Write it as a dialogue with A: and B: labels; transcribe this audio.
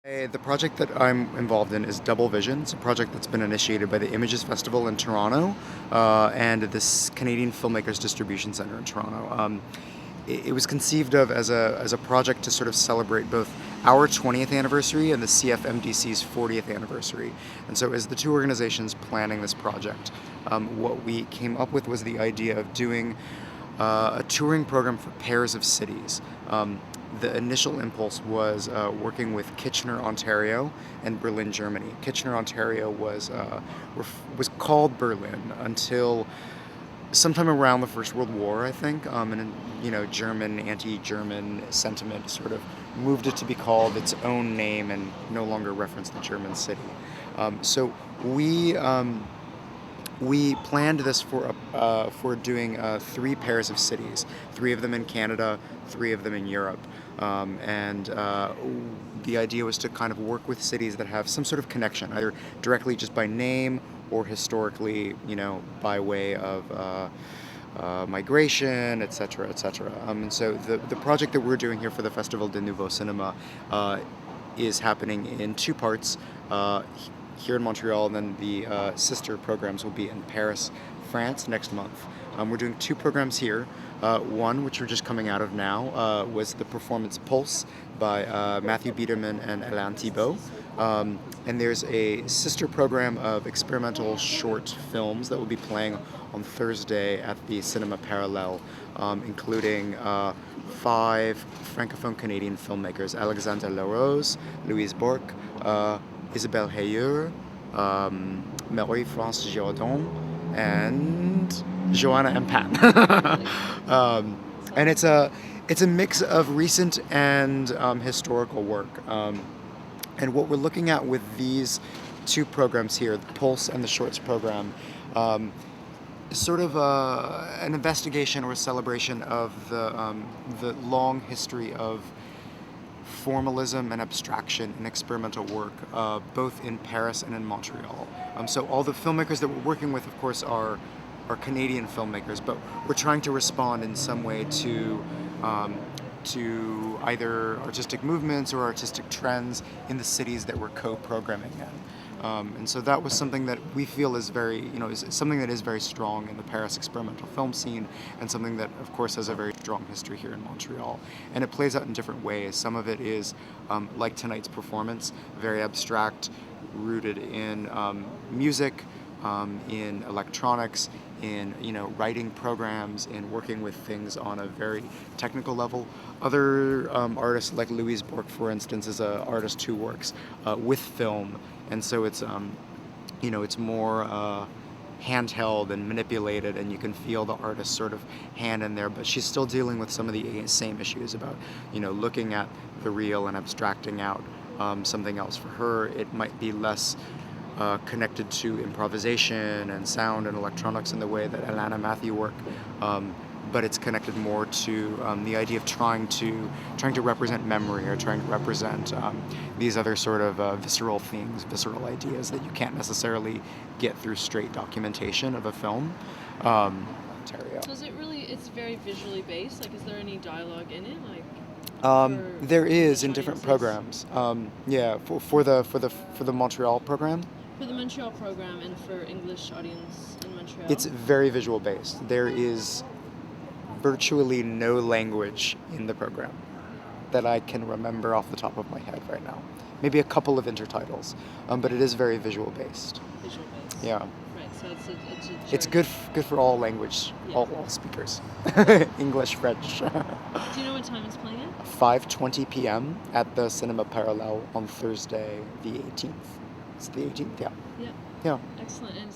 A: The project that I'm involved in is DoubleVision. It's a project that's been initiated by the Images Festival in Toronto and this Canadian Filmmakers Distribution Center in Toronto. It was conceived of as a project to sort of celebrate both our 20th anniversary and the CFMDC's 40th anniversary. And so as the two organizations planning this project, what we came up with was the idea of doing a touring program for pairs of cities. The initial impulse was working with Kitchener, Ontario, and Berlin, Germany. Kitchener, Ontario was called Berlin until sometime around the First World War, I think, and German, anti-German sentiment sort of moved it to be called its own name and no longer reference the German city. So we planned this for doing 3 pairs of cities, 3 of them in Canada, 3 of them in Europe. The idea was to kind of work with cities that have some sort of connection, either directly just by name or historically, by way of migration, etc., etc. And so the project that we're doing here for the Festival de Nouveau Cinema is happening in 2 parts. Here in Montreal, and then the sister programs will be in Paris, France next month. We're doing 2 programs here. One, which we're just coming out of now, was the performance Pulse by Matthew Biederman and Alain Thibault. And there's a sister program of experimental short films that will be playing on Thursday at the Salla Parallèle, including 5 Francophone Canadian filmmakers: Alexandre Larose, Louise Bourque, Isabelle Hayur, Marie-France Giraudon, and Joanna M. Pan. And it's a mix of recent and historical work. And what we're looking at with these 2 programs here, the Pulse and the Shorts program, is sort of an investigation or a celebration of the long history of formalism and abstraction and experimental work, both in Paris and in Montreal. So all the filmmakers that we're working with, of course, are Canadian filmmakers, but we're trying to respond in some way to either artistic movements or artistic trends in the cities that we're co-programming in. And so that was something that we feel is is something that is very strong in the Paris experimental film scene, and something that, of course, has a very strong history here in Montreal. And it plays out in different ways. Some of it is, like tonight's performance, very abstract, rooted in music, in electronics, in writing programs, in working with things on a very technical level. Other artists, like Louise Bourque, for instance, is an artist who works with film, and so it's it's more handheld and manipulated, and you can feel the artist's sort of hand in there. But she's still dealing with some of the same issues about looking at the real and abstracting out something else. For her, it might be less connected to improvisation and sound and electronics in the way that Alana and Matthew work, but it's connected more to the idea of trying to represent memory, or trying to represent these other sort of visceral things, visceral ideas that you can't necessarily get through straight documentation of a film. Ontario.
B: So it's very visually based? Like, is there any dialogue in it?
A: There is in different programs. For the Montreal program.
B: For the Montreal program and for English audience in Montreal?
A: It's very visual based. There is virtually no language in the program that I can remember off the top of my head right now. Maybe a couple of intertitles, but it is very visual based.
B: Visual based.
A: Yeah.
B: Right, so
A: it's good for all language,
B: yeah.
A: all speakers. English, French.
B: Do you know what time it's playing at?
A: 5:20 p.m. at the Cinema Parallèle on Thursday, the 18th. It's the 18th, yeah.
B: Yeah.
A: Yeah.
B: Excellent. And